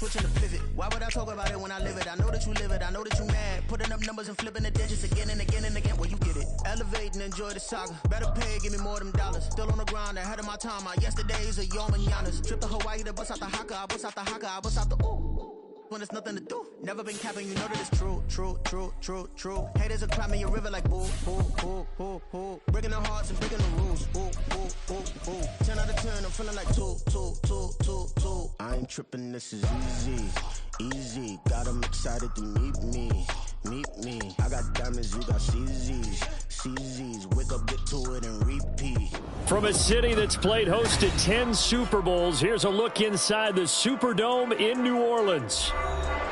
switching the pivot. Why would I talk about it when I live it? I know that you live it, I know that you mad. Putting up numbers and flipping the digits again and again and again. Well, you get it. Elevate and enjoy the saga. Better pay, give me more of them dollars. Still on the grind, ahead of my time. My yesterdays are your mananas. Trip to Hawaii to bust out the haka. I bust out the haka. I bust out the ooh. When there's nothing to do. Never been capping, you know that it's true, true, true, true, true. Haters are climbing your river like boo, boo, boo, boo, boo. Breaking their hearts and breaking the rules. Ooh, ooh, ooh, ooh. 10 out of 10, I'm feeling like 2, 2, 2, 2, 2. I ain't tripping, this is easy, easy. Got 'em excited to meet me, meet me. I got diamonds, you got CZs, CZs. Wake up, get to it, and repeat. From a city that's played host to 10 Super Bowls, here's a look inside the Superdome in New Orleans.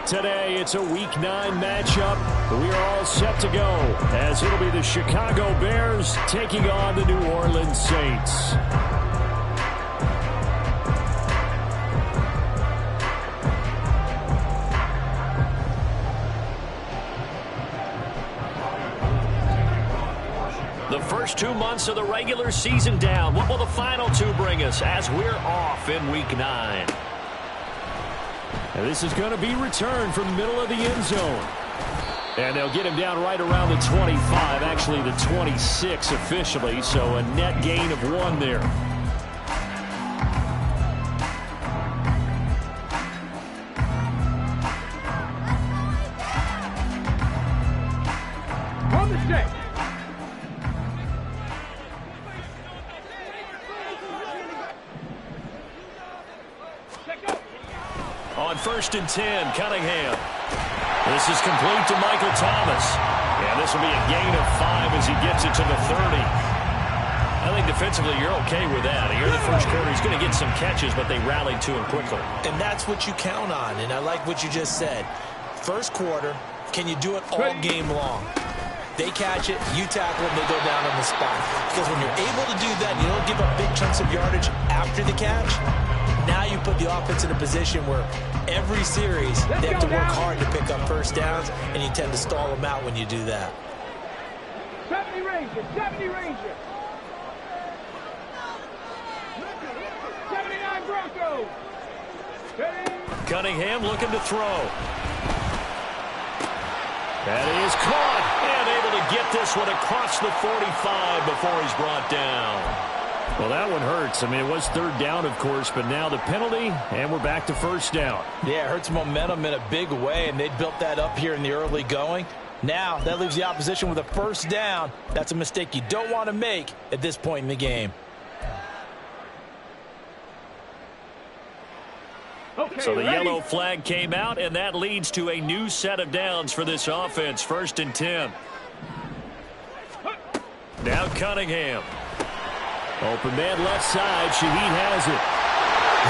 Today, it's a Week 9 matchup. We are all set to go, as it'll be the Chicago Bears taking on the New Orleans Saints. The first 2 months of the regular season down. What will the final 2 bring us as we're off in Week 9? And this is going to be returned from the middle of the end zone. And they'll get him down right around the 25, actually the 26 officially, so a net gain of 1 there. One mistake. On 1st and 10, Cunningham. This is complete to Michael Thomas. And this will be a gain of 5 as he gets it to the 30. I think defensively you're okay with that. Here in the first quarter, he's going to get some catches, but they rallied to him quickly. And that's what you count on, and I like what you just said. First quarter, can you do it all game long? They catch it, you tackle them, they go down on the spot. Because when you're able to do that, you don't give up big chunks of yardage after the catch. Now you put the offense in a position where every series they have to work hard to pick up first downs, and you tend to stall them out when you do that. 70 Rangers, 70 Rangers. 79 Broncos. Cunningham looking to throw. That is caught and able to get this one across the 45 before he's brought down. Well, that one hurts. I mean, it was 3rd down, of course, but now the penalty, and we're back to 1st down. Yeah, it hurts momentum in a big way, and they built that up here in the early going. Now, that leaves the opposition with a 1st down. That's a mistake you don't want to make at this point in the game. Okay, so the ready? yellow flag came out, and that leads to a new set of downs for this offense. 1st and 10. Now Cunningham. Open man left side. Shaheed has it.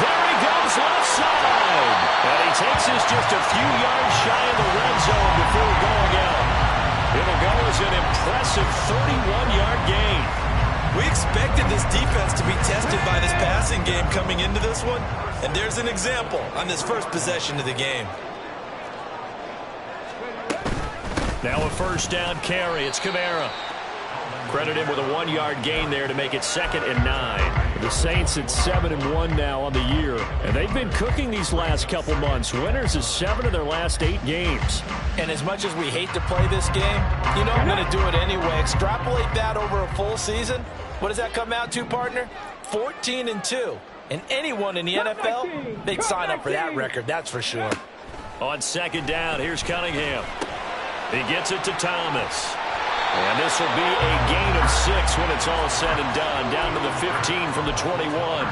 There he goes left side. And he takes us just a few yards shy of the red zone before going out. It'll go as an impressive 31-yard gain. We expected this defense to be tested by this passing game coming into this one. And there's an example on this first possession of the game. Now a 1st down carry. It's Kamara. Credit him with a 1-yard gain there to make it 2nd and 9. The Saints at 7-1 now on the year, and they've been cooking these last couple months. Winners of 7 of their last 8 games. And as much as we hate to play this game, you know I'm going to do it anyway. Extrapolate that over a full season. What does that come out to, partner? 14-2. And anyone in the NFL, they'd sign up for that record, that's for sure. On 2nd down, here's Cunningham. He gets it to Thomas. And this will be a gain of 6 when it's all said and done. Down to the 15 from the 21.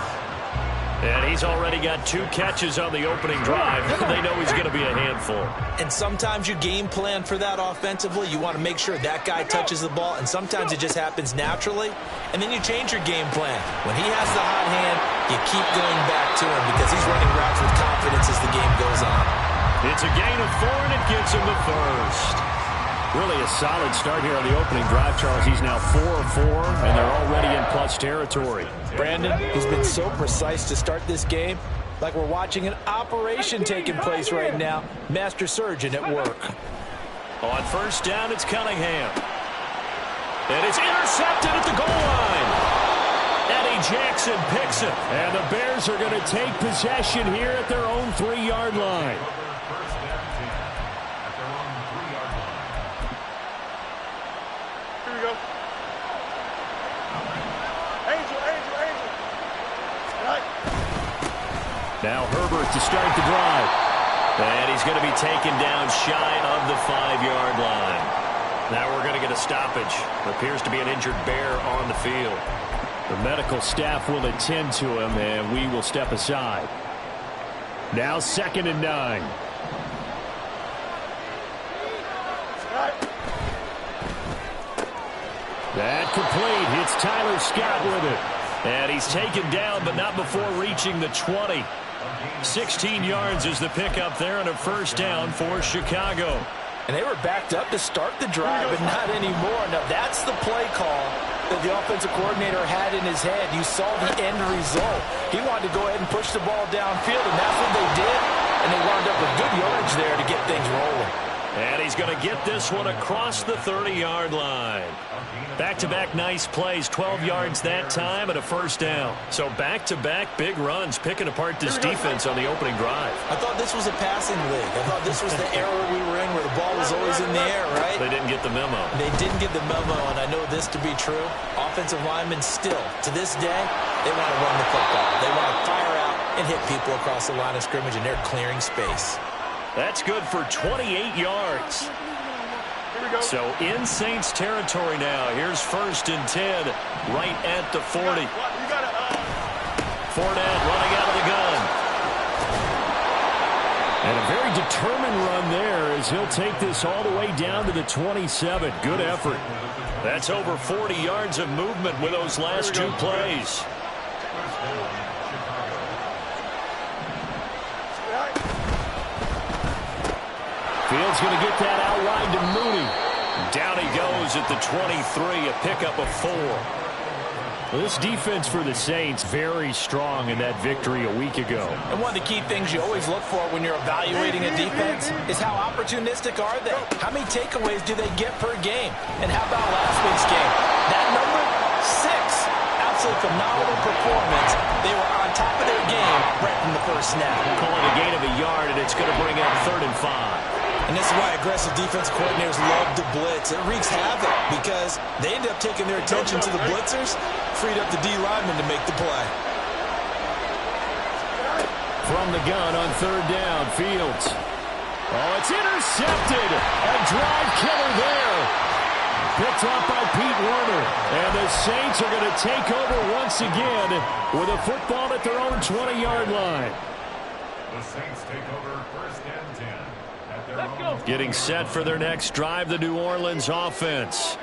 And he's already got 2 catches on the opening drive. They know he's going to be a handful. And sometimes you game plan for that offensively. You want to make sure that guy touches the ball. And sometimes it just happens naturally. And then you change your game plan. When he has the hot hand, you keep going back to him because he's running routes with confidence as the game goes on. It's a gain of 4, and it gives him the 1st. Really a solid start here on the opening drive, Charles. He's now 4 of 4, and they're already in plus territory. Brandon, he's been so precise to start this game, like we're watching an operation taking place right now. Master surgeon at work. On 1st down, it's Cunningham. And it's intercepted at the goal line. And he Jackson picks it. And the Bears are going to take possession here at their own 3-yard line. Here we go. Angel. Right. Now Herbert to start the drive. And he's going to be taken down shy of the 5-yard line. Now we're going to get a stoppage. Appears to be an injured Bear on the field. The medical staff will attend to him, and we will step aside. Now 2nd and 9. That complete. It's Tyler Scott with it. And he's taken down, but not before reaching the 20. 16 yards is the pickup there, and a first down for Chicago. And they were backed up to start the drive, but not anymore. Now, that's the play call that the offensive coordinator had in his head. You saw the end result. He wanted to go ahead and push the ball downfield, and that's what they did. And they wound up with good yardage there to get things rolling. And he's going to get this one across the 30-yard line. Back-to-back nice plays, 12 yards that time and a first down. So back-to-back big runs, picking apart this defense on the opening drive. I thought this was a passing league. I thought this was the era we were in where the ball was always in the air, right? They didn't get the memo. They didn't get the memo, and I know this to be true. Offensive linemen still, to this day, they want to run the football. They want to fire out and hit people across the line of scrimmage, and they're clearing space. That's good for 28 yards. So in Saints territory now. Here's 1st and 10 right at the 40. Fournette running out of the gun. And a very determined run there as he'll take this all the way down to the 27. Good effort. That's over 40 yards of movement with those last 2 plays. Fields going to get that out wide to Mooney. Down he goes at the 23, a pickup of 4. Well, this defense for the Saints very strong in that victory a week ago. And one of the key things you always look for when you're evaluating a defense is how opportunistic are they? How many takeaways do they get per game? And how about last week's game? That number 6. Absolutely phenomenal performance. They were on top of their game right from the first snap. Calling a gain of a yard, and it's going to bring up 3rd and 5. And this is why aggressive defense coordinators love to blitz. It wreaks havoc because they end up taking their attention to the blitzers, freed up the D lineman to make the play. From the gun on 3rd down, Fields. Oh, it's intercepted. A drive killer there. Picked up by Pete Werner. And the Saints are going to take over once again with a football at their own 20-yard line. The Saints take over 1st and 10. Getting set for their next drive, the New Orleans offense.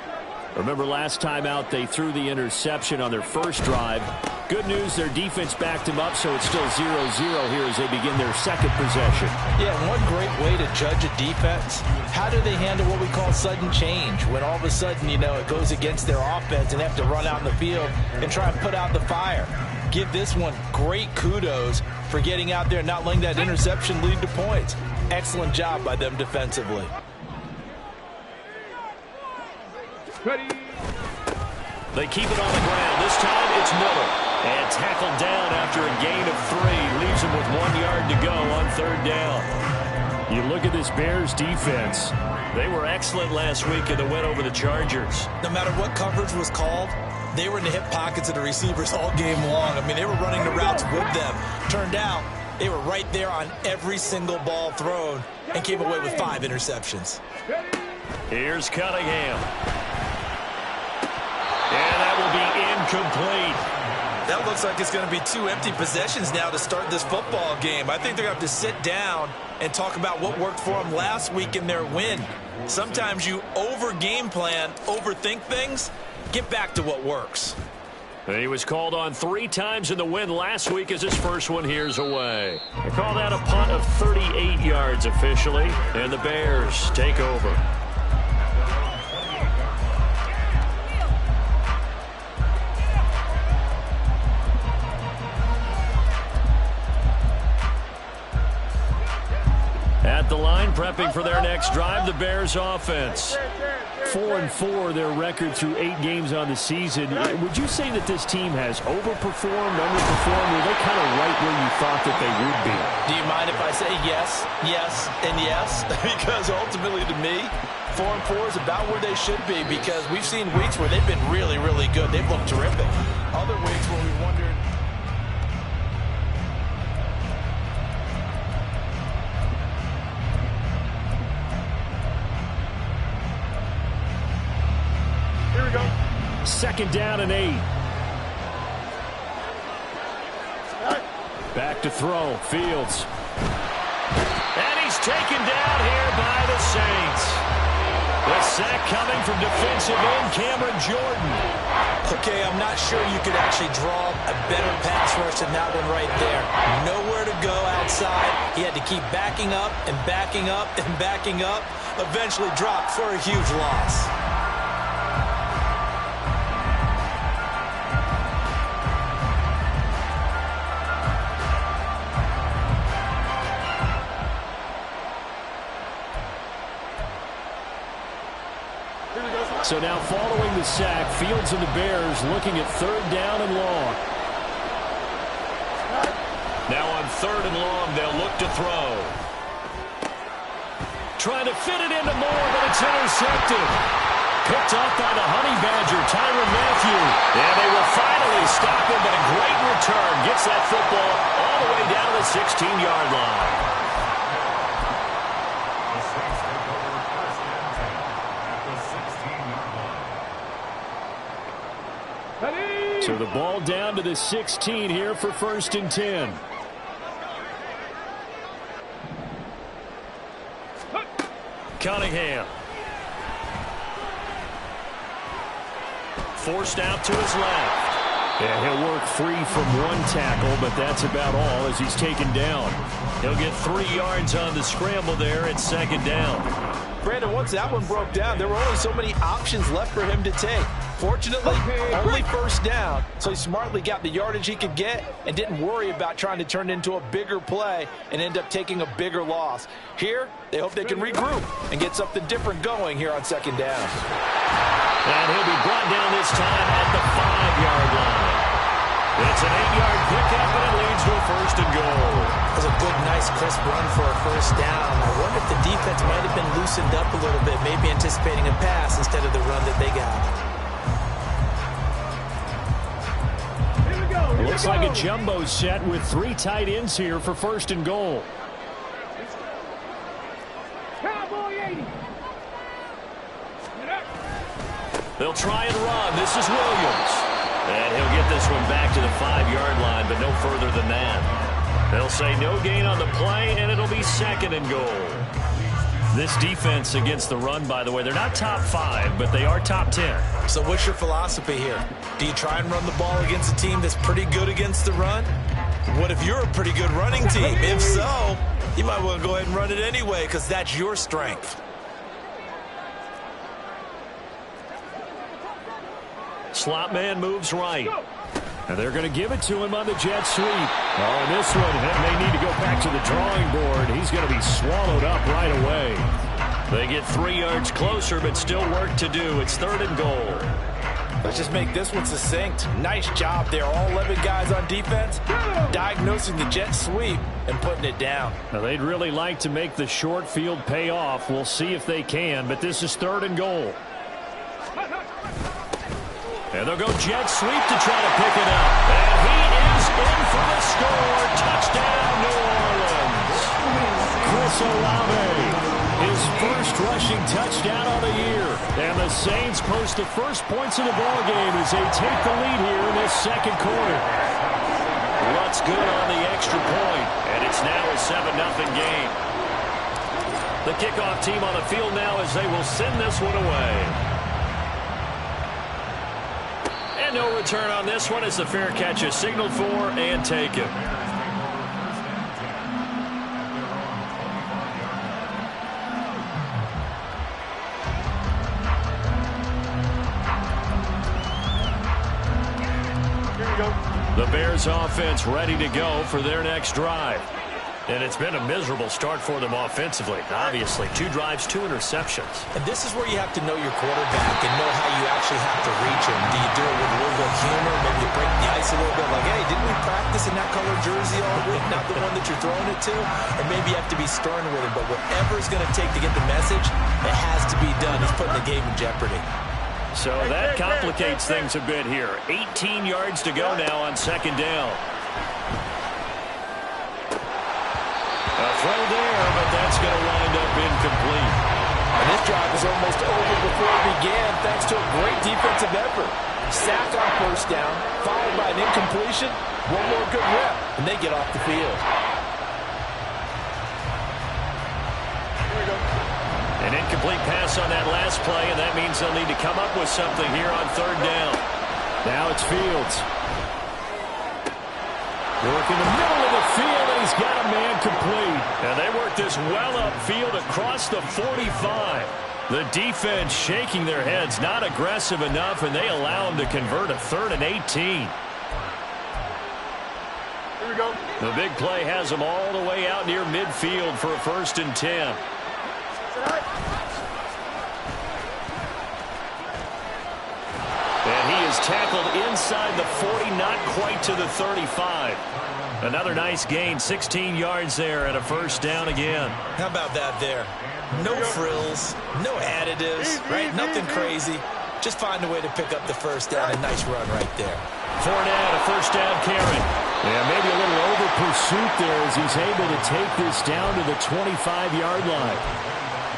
Remember last time out they threw the interception on their first drive. Good news, their defense backed them up, so it's still 0-0 here as they begin their second possession. Yeah, one great way to judge a defense, how do they handle what we call sudden change? When all of a sudden, you know, it goes against their offense and they have to run out in the field and try and put out the fire. Give this one great kudos for getting out there and not letting that interception lead to points. Excellent job by them defensively. Ready. They keep it on the ground. This time it's Miller. And tackled down after a gain of 3. Leaves him with 1 yard to go on 3rd down. You look at this Bears defense. They were excellent last week in the win over the Chargers. No matter what coverage was called, they were in the hip pockets of the receivers all game long. I mean, they were running the routes with them. Turned out, they were right there on every single ball thrown and came away with 5 interceptions. Here's Cunningham. And that will be incomplete. That looks like it's going to be 2 empty possessions now to start this football game. I think they're going to have to sit down and talk about what worked for them last week in their win. Sometimes you over-game plan, overthink things. Get back to what works. He was called on 3 times in the win last week as his first one here's away. They call that a punt of 38 yards officially, and the Bears take over. At the line, prepping for their next drive, the Bears offense. 4-4, their record through 8 games on the season. Would you say that this team has overperformed, underperformed? Were they kind of right where you thought that they would be? Do you mind if I say yes, yes, and yes? Because ultimately to me, 4-4 is about where they should be, because we've seen weeks where they've been really, really good. They've looked terrific. Other weeks where we wondered. Here we go. 2nd down and 8. Back to throw. Fields. And he's taken down here by the Saints. The sack coming from defensive end Cameron Jordan. Okay, I'm not sure you could actually draw a better pass rush than that one right there. Nowhere to go outside. He had to keep backing up and backing up and backing up. Eventually dropped for a huge loss. So now following the sack, Fields and the Bears looking at 3rd down and long. Now on 3rd and long, they'll look to throw. Trying to fit it into Moore, but it's intercepted. Picked off by the Honey Badger, Tyrann Mathieu. And they will finally stop him, but a great return. Gets that football all the way down to the 16-yard line. So the ball down to the 16 here for 1st and 10. Cunningham. Forced out to his left. Yeah, he'll work free from one tackle, but that's about all as he's taken down. He'll get 3 yards on the scramble there at 2nd down. Brandon, once that one broke down, there were only so many options left for him to take. Fortunately, only 1st down, so he smartly got the yardage he could get and didn't worry about trying to turn it into a bigger play and end up taking a bigger loss. Here, they hope they can regroup and get something different going here on 2nd down. And he'll be brought down this time at the 5-yard line. It's an 8-yard pickup, and it leads to a 1st and goal. That was a good, nice, crisp run for a 1st down. I wonder if the defense might have been loosened up a little bit, maybe anticipating a pass instead of the run that they got. Looks like a jumbo set with 3 tight ends here for 1st and goal. They'll try and run. This is Williams. And he'll get this one back to the 5-yard line, but no further than that. They'll say no gain on the play, and it'll be 2nd and goal. This defense against the run, by the way, they're not top 5, but they are top 10. So what's your philosophy here? Do you try and run the ball against a team that's pretty good against the run? What if you're a pretty good running team? If so, you might want to go ahead and run it anyway, because that's your strength. Slot man moves right. And they're going to give it to him on the jet sweep. Oh, and this one, they need to go back to the drawing board. He's going to be swallowed up right away. They get 3 yards closer, but still work to do. It's 3rd and goal. Let's just make this one succinct. Nice job there. All 11 guys on defense diagnosing the jet sweep and putting it down. Now, they'd really like to make the short field pay off. We'll see if they can, but this is 3rd and goal. And they'll go jet sweep to try to pick it up. And he is in for the score. Touchdown, New Orleans. Chris Olave, his first rushing touchdown of the year. And the Saints post the first points of the ballgame as they take the lead here in this 2nd quarter. What's good on the extra point? And it's now a 7-0 game. The kickoff team on the field now as they will send this one away. No return on this one as the fair catch is signaled for and taken. Here we go. The Bears offense ready to go for their next drive. And it's been a miserable start for them offensively, obviously. 2 drives, 2 interceptions. And this is where you have to know your quarterback and know how you actually have to reach him. Do you do it with a little bit of humor? Maybe you break the ice a little bit, like, hey, didn't we practice in that color jersey all week, not the one that you're throwing it to? Or maybe you have to be stern with him, but whatever it's going to take to get the message, it has to be done. He's putting the game in jeopardy. So that complicates things a bit here. 18 yards to go now on second down. A throw there, but that's going to wind up incomplete. And this drive is almost over before it began thanks to a great defensive effort. Sack on first down, followed by an incompletion. One more good rep, and they get off the field. Here we go. An incomplete pass on that last play, and that means they'll need to come up with something here on third down. Now it's Fields. Work in the middle of the field, and he's got a man complete. And they work this well upfield across the 45. The defense shaking their heads, not aggressive enough, and they allow him to convert a 3rd and 18. Here we go. The big play has them all the way out near midfield for a 1st and 10. And he is tackled inside the 40, not quite to the 35. Another nice gain, 16 yards there and a 1st down again. How about that there? No frills, no additives, right? Nothing crazy. Just find a way to pick up the 1st down. A nice run right there. Fournette, a 1st down carry. Yeah, maybe a little over pursuit there as he's able to take this down to the 25-yard line.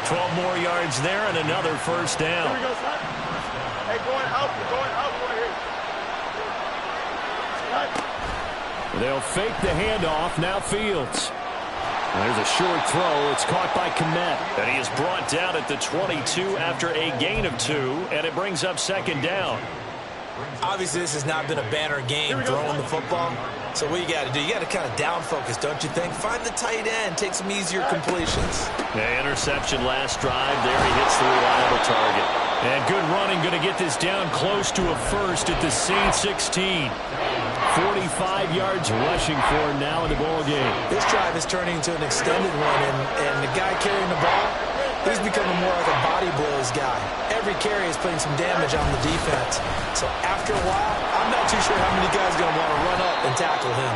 12 more yards there and another 1st down. Here we go, son. Hey, going out right here. They'll fake the handoff. Now Fields. There's a short throw. It's caught by Kmet. And he is brought down at the 22 after a gain of 2, and it brings up 2nd down. Obviously, this has not been a banner game throwing the football. So what you got to do, you got to kind of down focus, don't you think? Find the tight end, take some easier completions. Yeah, interception last drive. There he hits the reliable target. And good running, going to get this down close to a 1st at the same 16. 45 yards rushing for him now in the ball game. This drive is turning into an extended one, and the guy carrying the ball, he's becoming more like a body blows guy. Every carry is putting some damage on the defense. So after a while, I'm not too sure how many guys are going to want to run up and tackle him.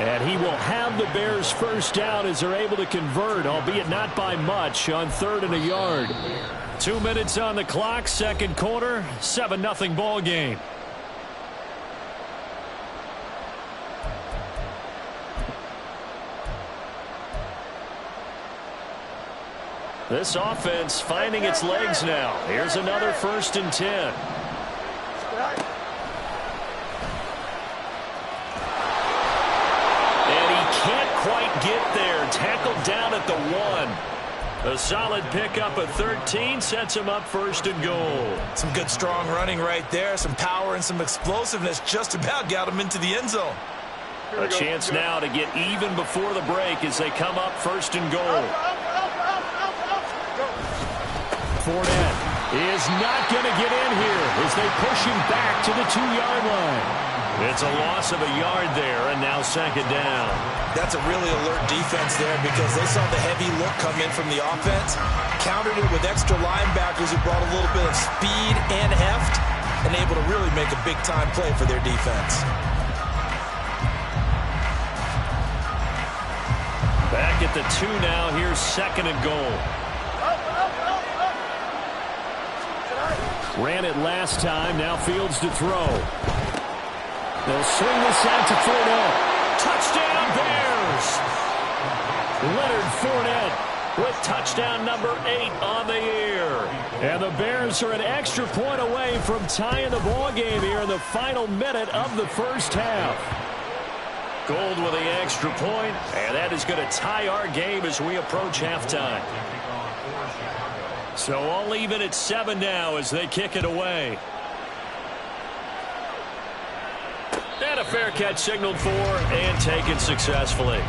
And he will have the Bears 1st down as they're able to convert, albeit not by much, on 3rd and a yard. 2 minutes on the clock, 2nd quarter, 7-0 ball game. This offense finding its legs now. Here's another 1st and 10. And he can't quite get there. Tackled down at the 1. A solid pickup of 13 sets him up 1st and goal. Some good strong running right there. Some power and some explosiveness just about got him into the end zone. A chance now to get even before the break as they come up 1st and goal. Fournette is not going to get in here as they push him back to the 2-yard line. It's a loss of a yard there, and now 2nd down. That's a really alert defense there because they saw the heavy look come in from the offense, countered it with extra linebackers who brought a little bit of speed and heft, and able to really make a big-time play for their defense. Back at the 2 now. Here's 2nd and goal. Ran it last time. Now Fields to throw. They'll swing this out to Fournette. Touchdown Bears! Leonard Fournette with touchdown number 8 on the year. And the Bears are an extra point away from tying the ball game here in the final minute of the 1st half. Gold with the extra point, and that is going to tie our game as we approach halftime. So all even at 7 now as they kick it away. And a fair catch signaled for and taken successfully.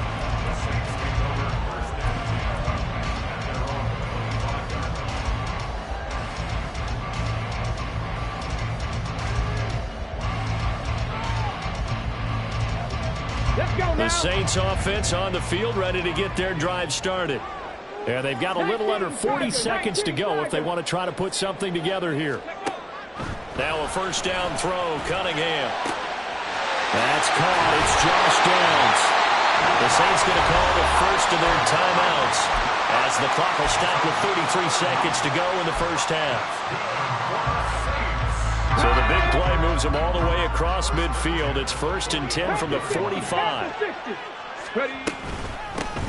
Let's go, The Saints offense on the field, ready to get their drive started. Yeah, they've got a little under 40 seconds to go if they want to try to put something together here. Now a first down throw, Cunningham. That's caught. It's Josh Downs. The Saints going to call the first of their timeouts as the clock will stop with 33 seconds to go in the first half. So the big play moves them all the way across midfield. It's 1st and 10 from the 45.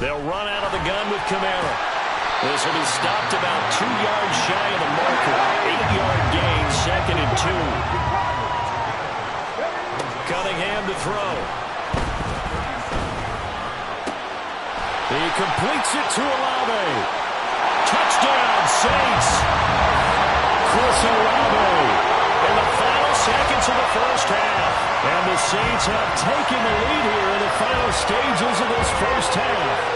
They'll run out of the gun with Kamara. This will be stopped about 2 yards shy of the marker. 8-yard gain, 2nd and 2. Cunningham to throw. He completes it to Olave. Touchdown, Saints. Chris Olave in the final seconds of the first half. And the Saints have taken the lead here in the final stages of this first half.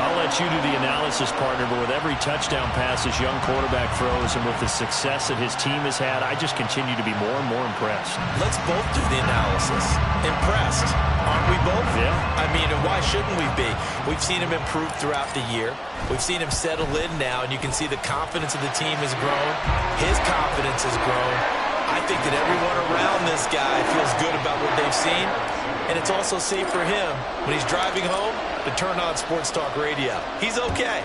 I'll let you do the analysis, partner, but with every touchdown pass this young quarterback throws and with the success that his team has had, I just continue to be more and more impressed. Let's both do the analysis. Impressed. Aren't we both? Yeah. I mean, and why shouldn't we be? We've seen him improve throughout the year. We've seen him settle in now, and you can see the confidence of the team has grown. His confidence has grown. I think that everyone around this guy feels good about what they've seen, and it's also safe for him when he's driving home to turn on Sports Talk Radio. He's okay.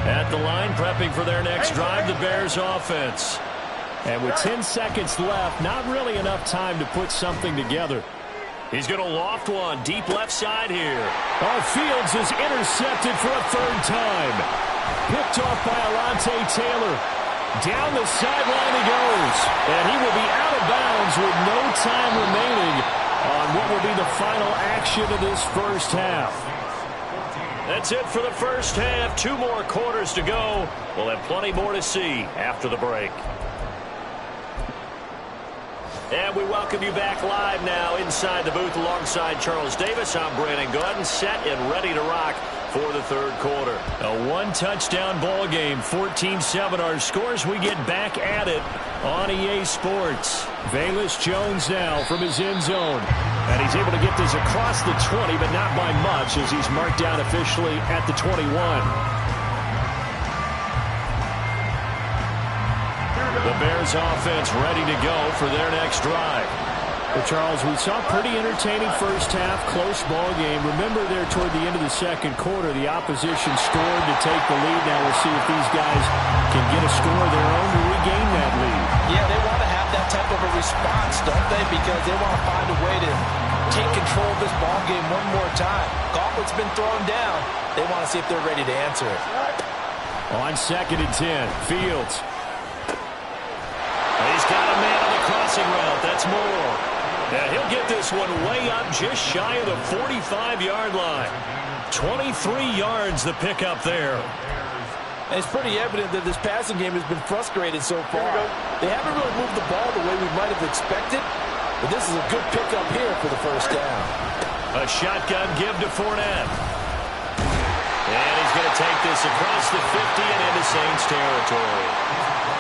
At the line, prepping for their next drive, the Bears offense. And with 10 seconds left, not really enough time to put something together. He's going to loft one deep left side here. Oh, Fields is intercepted for a 3rd time. Picked off by Alontae Taylor. Down the sideline he goes. And he will be out of bounds with no time remaining on what will be the final action of this first half. That's it for the first half. 2 more quarters to go. We'll have plenty more to see after the break. And we welcome you back live now inside the booth alongside Charles Davis. I'm Brandon Gaudin, set and ready to rock for the 3rd quarter. A 1-touchdown ball game, 14-7 our scores. We get back at it on EA Sports. Velus Jones now from his end zone. And he's able to get this across the 20, but not by much as he's marked down officially at the 21. The Bears offense ready to go for their next drive. Well, Charles, we saw a pretty entertaining first half, close ball game. Remember there toward the end of the 2nd quarter, the opposition scored to take the lead. Now we'll see if these guys can get a score of their own to regain that lead. Yeah, they want to have that type of a response, don't they? Because they want to find a way to take control of this ball game one more time. Gauntlet's been thrown down. They want to see if they're ready to answer it. On 2nd and 10, Fields. He's got a man on the crossing route. That's Moore. Yeah, he'll get this one way up just shy of the 45-yard line. 23 yards the pickup there. And it's pretty evident that this passing game has been frustrated so far. They haven't really moved the ball the way we might have expected, but this is a good pickup here for the first down. A shotgun give to Fournette. And he's going to take this across the 50 and into Saints territory.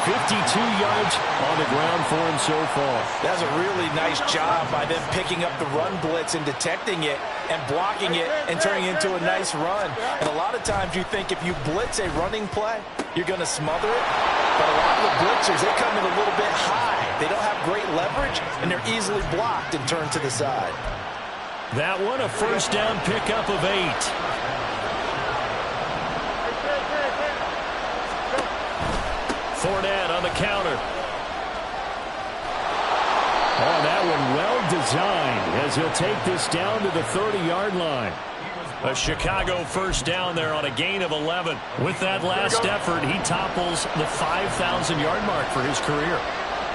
52 yards on the ground for him so far. That's a really nice job by them picking up the run blitz and detecting it and blocking it and turning it into a nice run. And a lot of times you think if you blitz a running play, you're going to smother it. But a lot of the blitzers, they come in a little bit high. They don't have great leverage, and they're easily blocked and turned to the side. That one, a first down pickup of 8. Fournette on the counter. Oh, that one well designed as he'll take this down to the 30-yard line. A Chicago first down there on a gain of 11. With that last effort, he topples the 5,000-yard mark for his career.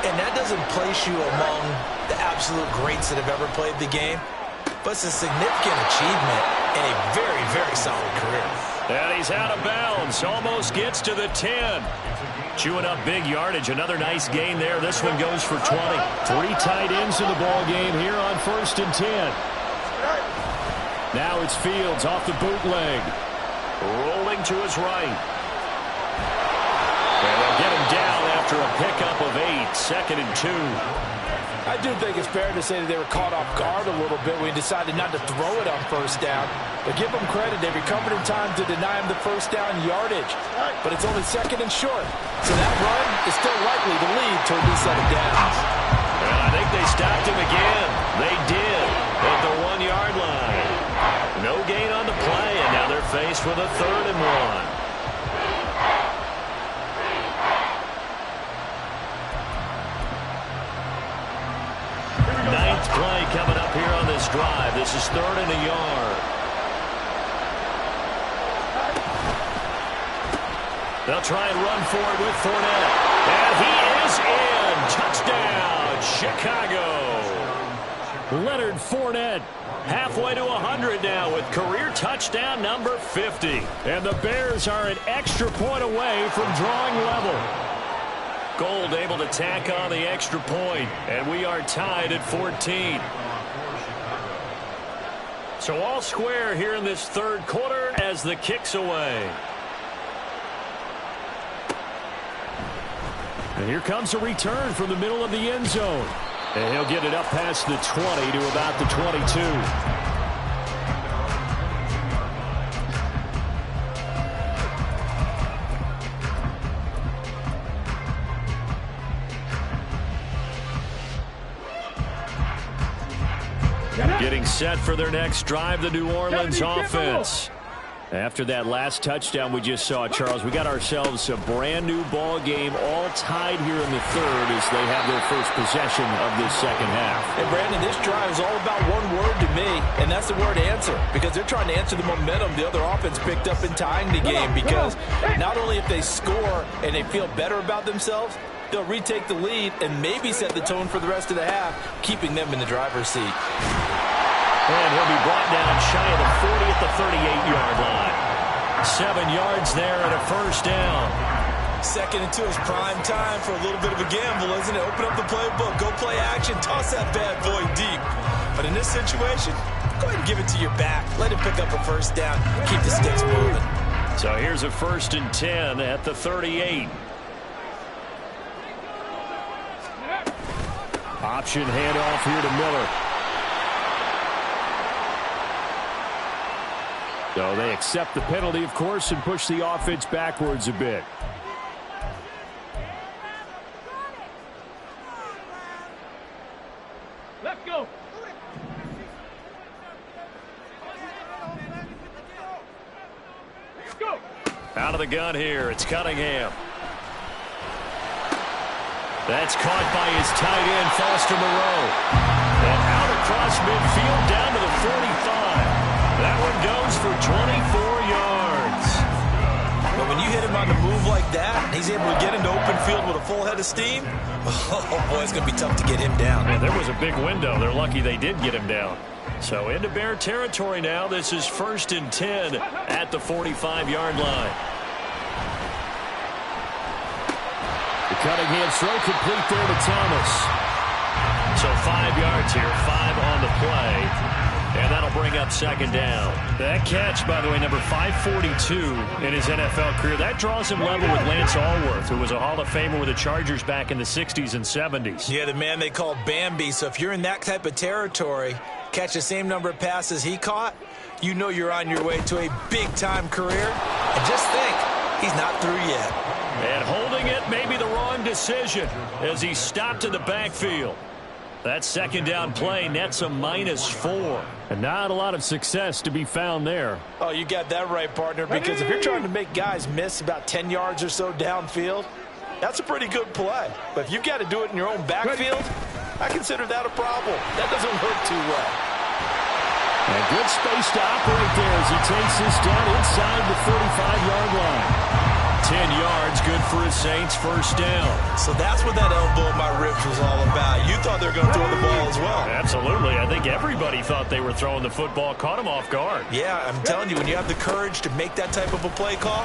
And that doesn't place you among the absolute greats that have ever played the game, but it's a significant achievement and a very, very solid career. And he's out of bounds. Almost gets to the 10. Chewing up big yardage. Another nice gain there. This one goes for 20. 3 tight ends in the ball game here on 1st and 10. Now it's Fields off the bootleg. Rolling to his right. And they'll get him down after a pickup of 8. 2nd and 2. I do think it's fair to say that they were caught off guard a little bit when we decided not to throw it on 1st down. But give them credit. They recovered in time to deny him the 1st down yardage. But it's only 2nd and short. So that run is still likely to lead to a new set of downs. And I think they stopped him again. They did at the 1-yard line. No gain on the play, and now they're faced with a 3rd and 1. Ninth play coming up here on this drive. This is 3rd and a yard. They'll try and run for it with Fournette. And he is in. Touchdown, Chicago. Leonard Fournette halfway to 100 now with career touchdown number 50. And the Bears are an extra point away from drawing level. Gold able to tack on the extra point, and we are tied at 14. So all square here in this 3rd quarter as the kick's away. And here comes a return from the middle of the end zone. And he'll get it up past the 20 to about the 22. Getting set for their next drive, the New Orleans offense. After that last touchdown we just saw, Charles, we got ourselves a brand new ball game, all tied here in the 3rd as they have their first possession of this 2nd half. And Brandon, this drive is all about one word to me, and that's the word answer, because they're trying to answer the momentum the other offense picked up in tying the game, because not only if they score and they feel better about themselves, they'll retake the lead and maybe set the tone for the rest of the half, keeping them in the driver's seat. And he'll be brought down shy of the 40 at the 38-yard line. 7 yards there and a 1st down. 2nd and 2 is prime time for a little bit of a gamble, isn't it? Open up the playbook, go play action, toss that bad boy deep. But in this situation, go ahead and give it to your back. Let him pick up a 1st down. Keep the sticks moving. So here's a 1st and 10 at the 38. Option handoff here to Miller. So they accept the penalty, of course, and push the offense backwards a bit. Let's go. Go. Out of the gun here, it's Cunningham. That's caught by his tight end, Foster Moreau. And out across midfield down to the 45. That one goes for 24 yards. But when you hit him on the move like that, he's able to get into open field with a full head of steam, oh boy, it's going to be tough to get him down. And there was a big window. They're lucky they did get him down. So into Bear territory now. This is 1st and 10 at the 45-yard line. The Cunningham throw complete there to Thomas. So 5 yards here, 5 on the play. And that'll bring up 2nd down. That catch, by the way, number 542 in his NFL career. That draws him level with Lance Allworth, who was a Hall of Famer with the Chargers back in the 60s and 70s. Yeah, the man they called Bambi. So if you're in that type of territory, catch the same number of passes he caught, you know you're on your way to a big-time career. And just think, he's not through yet. And holding it may be the wrong decision as he stopped in the backfield. That 2nd down play nets a -4. And not a lot of success to be found there. Oh, you got that right, partner, because if you're trying to make guys miss about 10 yards or so downfield, that's a pretty good play. But if you've got to do it in your own backfield, I consider that a problem. That doesn't work too well. And good space to operate there as he takes this down inside the 45-yard line. 10 yards, good for his Saints, 1st down. So that's what that elbow in my ribs was all about. You thought they were going to throw the ball as well. Absolutely. I think everybody thought they were throwing the football, caught him off guard. Yeah, I'm telling you, when you have the courage to make that type of a play call,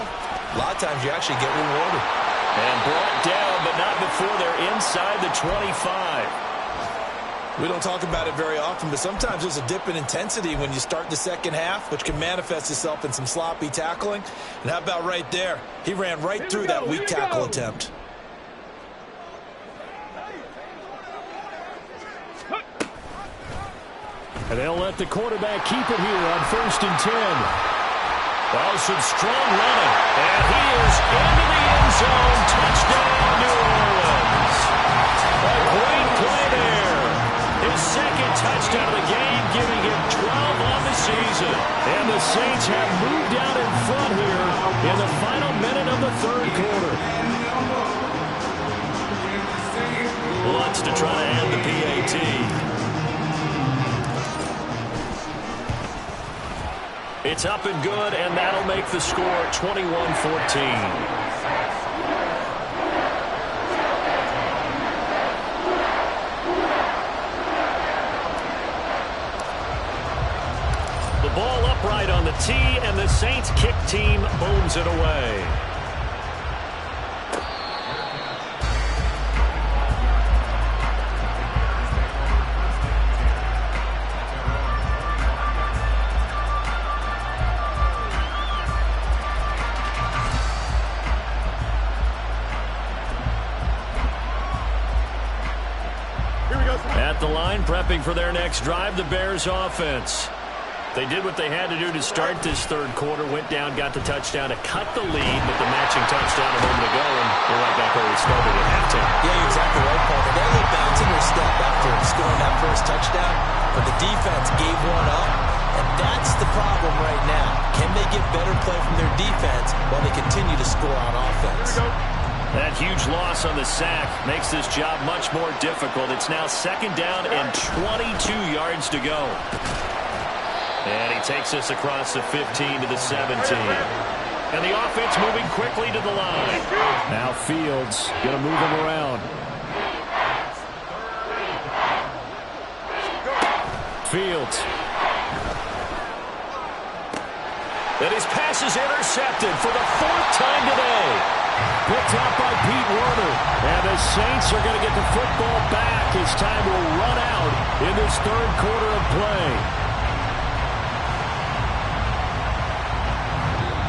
a lot of times you actually get rewarded. And brought down, but not before they're inside the 25. We don't talk about it very often, but sometimes there's a dip in intensity when you start the second half, which can manifest itself in some sloppy tackling. And how about right there? He ran right through that weak tackle attempt. And they'll let the quarterback keep it here on 1st and 10. Oh, some strong running. And he is into the end zone. Touchdown, New Orleans. A great play there. His second touchdown of the game, giving him 12 on the season. And the Saints have moved out in front here in the final minute of the third quarter. Wants to try to add the PAT. It's up and good, and that'll make the score 21-14. The ball upright on the tee, and the Saints kick team booms it away. At the line, prepping for their next drive, the Bears offense. They did what they had to do to start this third quarter, went down, got the touchdown to cut the lead, but the matching touchdown a moment ago, and they're right back where we started at halftime. Yeah, you're exactly right, Paul. They got a little bounce in their step after scoring that first touchdown, but the defense gave one up, and that's the problem right now. Can they get better play from their defense while they continue to score on offense? That huge loss on the sack makes this job much more difficult. It's now 2nd down and 22 yards to go. And he takes us across the 15 to the 17. And the offense moving quickly to the line. Now Fields going to move him around. Fields. And his pass is intercepted for the 4th time today. Picked up by Pete Werner. And the Saints are going to get the football back as time will run out in this third quarter of play.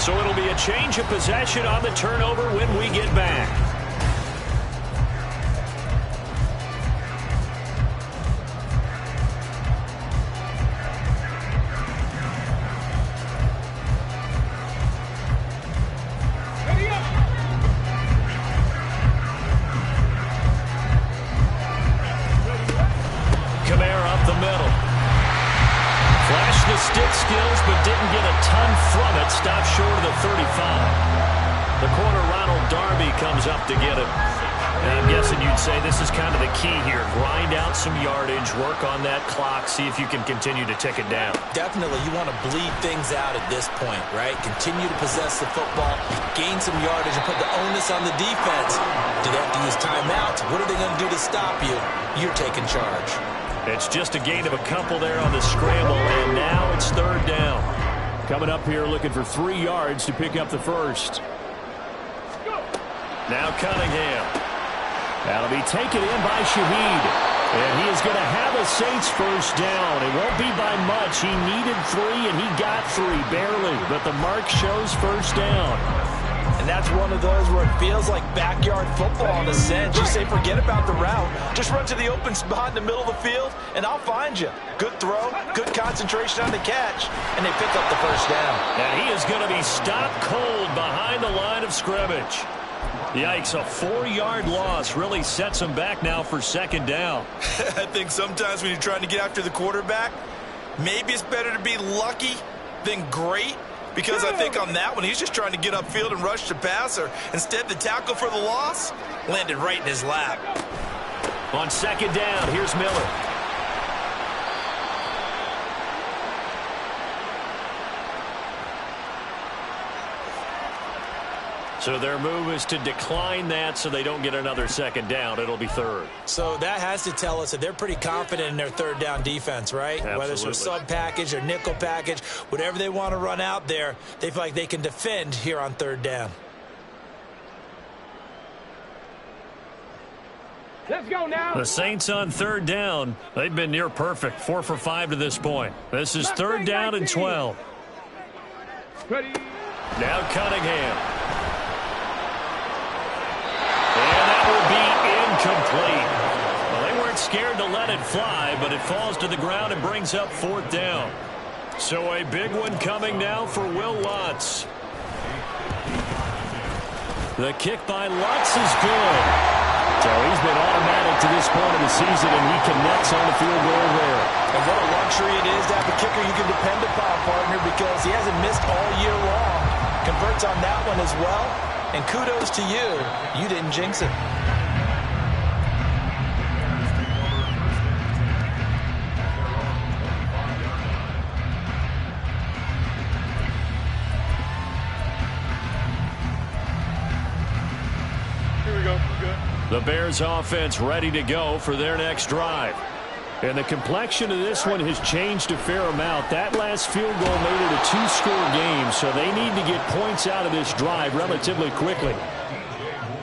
So it'll be a change of possession on the turnover when we get back. Stick skills, but didn't get a ton from it. Stopped short of the 35. The corner, Ronald Darby, comes up to get him. And I'm guessing you'd say this is kind of the key here. Grind out some yardage, work on that clock, see if you can continue to tick it down. Definitely, you want to bleed things out at this point, right? Continue to possess the football, gain some yardage, and put the onus on the defense. Do they have to use timeouts? What are they going to do to stop you? You're taking charge. It's just a gain of a couple there on the scramble, and now it's 3rd down. Coming up here looking for 3 yards to pick up the first. Now Cunningham. That'll be taken in by Shaheed. And he is going to have a Saints first down. It won't be by much. He needed 3, and he got 3, barely. But the mark shows first down. And that's one of those where it feels like backyard football in a sense. You say forget about the route. Just run to the open spot in the middle of the field, and I'll find you. Good throw, good concentration on the catch, and they pick up the first down. And he is going to be stopped cold behind the line of scrimmage. Yikes, a 4-yard loss really sets him back now for 2nd down. I think sometimes when you're trying to get after the quarterback, maybe it's better to be lucky than great. Because I think on that one, he's just trying to get upfield and rush the passer. Instead, the tackle for the loss landed right in his lap. On 2nd down, here's Miller. So their move is to decline that so they don't get another 2nd down. It'll be 3rd. So that has to tell us that they're pretty confident in their 3rd down defense, right? Absolutely. Whether it's a sub package or nickel package, whatever they want to run out there, they feel like they can defend here on 3rd down. Let's go now. The Saints on third down. They've been near perfect. 4 for 5 to this point. This is third down and 12. Ready. Now Cunningham. And that will be incomplete. Well, they weren't scared to let it fly, but it falls to the ground and brings up fourth down. So a big one coming now for Will Lutz. The kick by Lutz is good. So he's been automatic to this point of the season, and he connects on the field goal there. And what a luxury it is to have a kicker you can depend upon, partner, because he hasn't missed all year long. Converts on that one as well. And kudos to you. You didn't jinx it. Here we go. Good. The Bears offense ready to go for their next drive. And the complexion of this one has changed a fair amount. That last field goal made it a two-score game, so they need to get points out of this drive relatively quickly.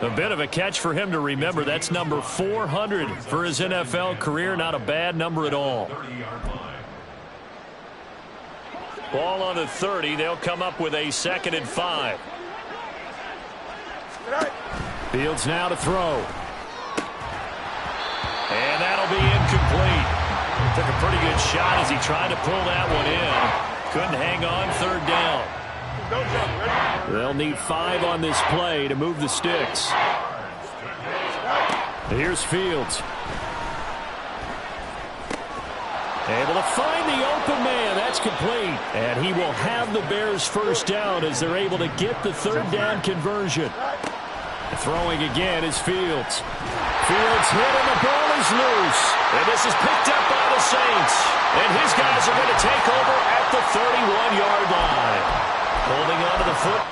A bit of a catch for him to remember. That's number 400 for his NFL career. Not a bad number at all. Ball on the 30. They'll come up with a 2nd and 5. Fields now to throw. And that'll be incomplete. Took a pretty good shot as he tried to pull that one in. Couldn't hang on, third down. They'll need 5 on this play to move the sticks. Here's Fields. Able to find the open man. That's complete. And he will have the Bears first down as they're able to get the third down conversion. Throwing again is Fields. Fields hit and the ball is loose. And this is picked up by the Saints. And his guys are going to take over at the 31-yard line. Holding on to the foot.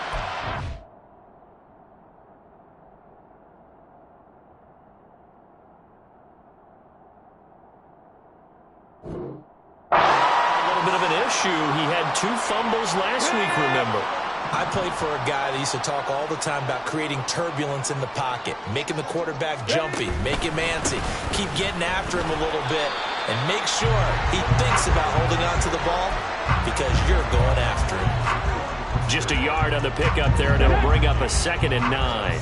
A little bit of an issue. He had 2 fumbles last week, remember. I played for a guy that used to talk all the time about creating turbulence in the pocket, making the quarterback jumpy, make him antsy, keep getting after him a little bit, and make sure he thinks about holding on to the ball because you're going after him. Just a yard on the pickup there, and it'll bring up a 2nd and 9.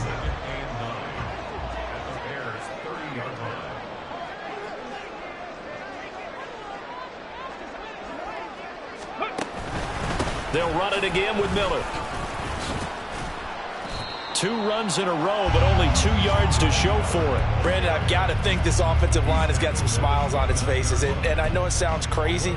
They'll run it again with Miller. 2 runs in a row, but only 2 yards to show for it. Brandon, I've got to think this offensive line has got some smiles on its faces. And I know it sounds crazy,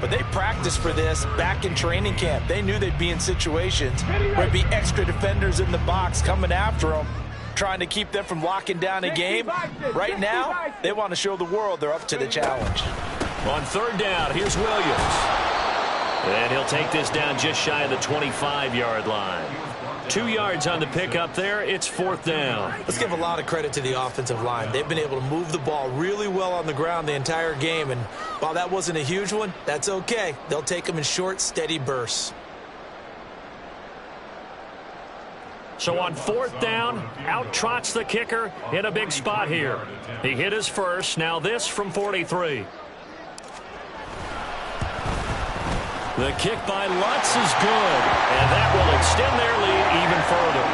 but they practiced for this back in training camp. They knew they'd be in situations where there'd be extra defenders in the box coming after them, trying to keep them from locking down a game. Right now, they want to show the world they're up to the challenge. On third down, here's Williams. And he'll take this down just shy of the 25-yard line. 2 yards on the pickup there. It's 4th down. Let's give a lot of credit to the offensive line. They've been able to move the ball really well on the ground the entire game. And while that wasn't a huge one, that's okay. They'll take them in short, steady bursts. So on 4th down, out trots the kicker in a big spot here. He hit his first. Now this from 43. The kick by Lutz is good, and that will extend their lead even further.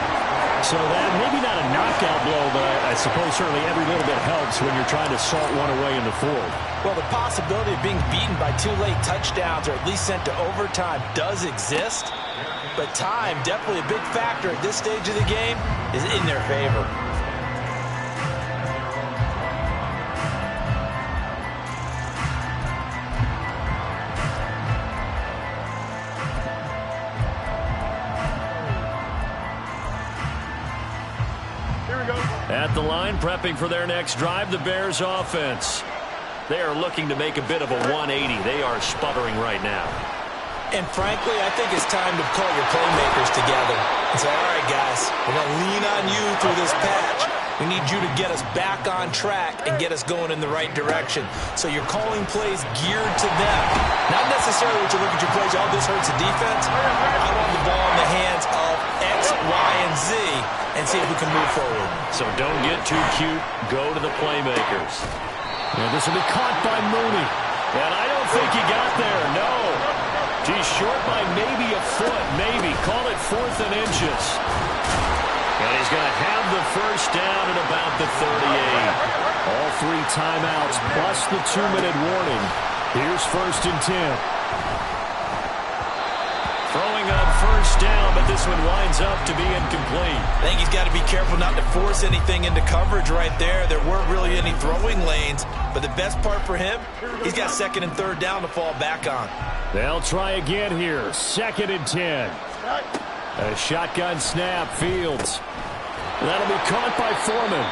So that maybe not a knockout blow, but I suppose certainly every little bit helps when you're trying to salt one away in the 4th. Well, the possibility of being beaten by 2 late touchdowns or at least sent to overtime does exist, but time, definitely a big factor at this stage of the game, is in their favor. At the line, prepping for their next drive, the Bears offense. They are looking to make a bit of a 180. They are sputtering right now. And frankly, I think it's time to call your playmakers together and say, all right, guys, we're going to lean on you through this patch. We need you to get us back on track and get us going in the right direction. So you're calling plays geared to them. Not necessarily what you look at your plays, oh, this hurts the defense. I want the ball in the hands of X, Y, and Z and see if we can move forward. So don't get too cute. Go to the playmakers. And this will be caught by Mooney. And I don't think he got there, no. He's short by maybe a foot, maybe. Call it 4th and inches. And he's going to have the first down at about the 38. All 3 timeouts plus the 2-minute warning. Here's 1st and 10. Throwing on first down, but this one winds up to be incomplete. I think he's got to be careful not to force anything into coverage right there. There weren't really any throwing lanes, but the best part for him, he's got 2nd and 3rd down to fall back on. They'll try again here. 2nd and 10. A shotgun snap, Fields. That'll be caught by Foreman.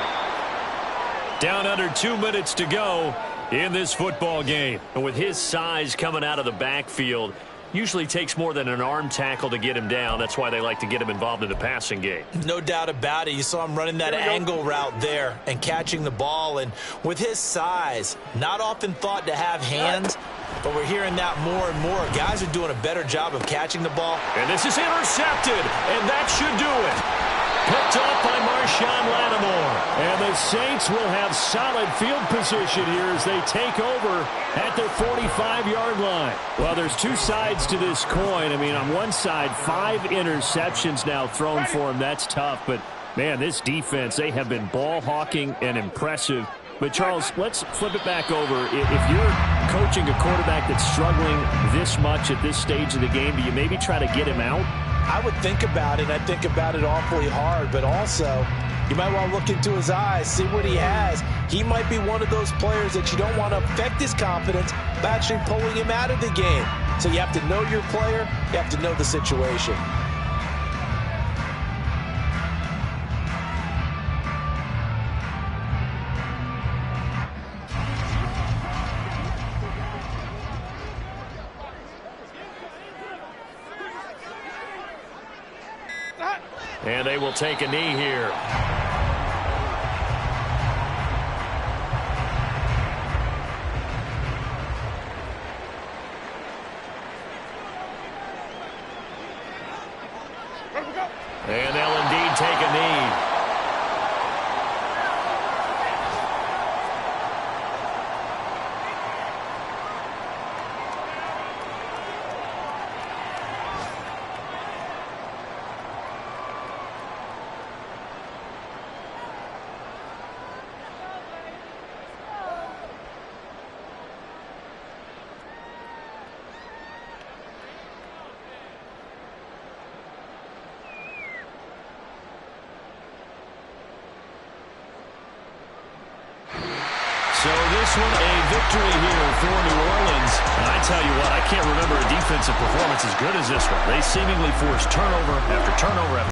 Down under 2 minutes to go in this football game. And with his size coming out of the backfield, usually takes more than an arm tackle to get him down. That's why they like to get him involved in the passing game. No doubt about it. You saw him running that angle route there and catching the ball. And with his size, not often thought to have hands, but we're hearing that more and more. Guys are doing a better job of catching the ball. And this is intercepted, and that should do it. Picked up by Marshawn Lattimore. And the Saints will have solid field position here as they take over at their 45-yard line. Well, there's 2 sides to this coin. I mean, on one side, 5 interceptions now thrown for him. That's tough. But, man, this defense, they have been ball hawking and impressive. But, Charles, let's flip it back over. If you're coaching a quarterback that's struggling this much at this stage of the game, do you maybe try to get him out? I would think about it. I think about it awfully hard, but also you might want to look into his eyes, see what he has. He might be one of those players that you don't want to affect his confidence by actually pulling him out of the game. So you have to know your player. You have to know the situation. And they will take a knee here. And they'll indeed take a knee. So this one, a victory here for New Orleans. And I tell you what, I can't remember a defensive performance as good as this one. They seemingly forced turnover after turnover after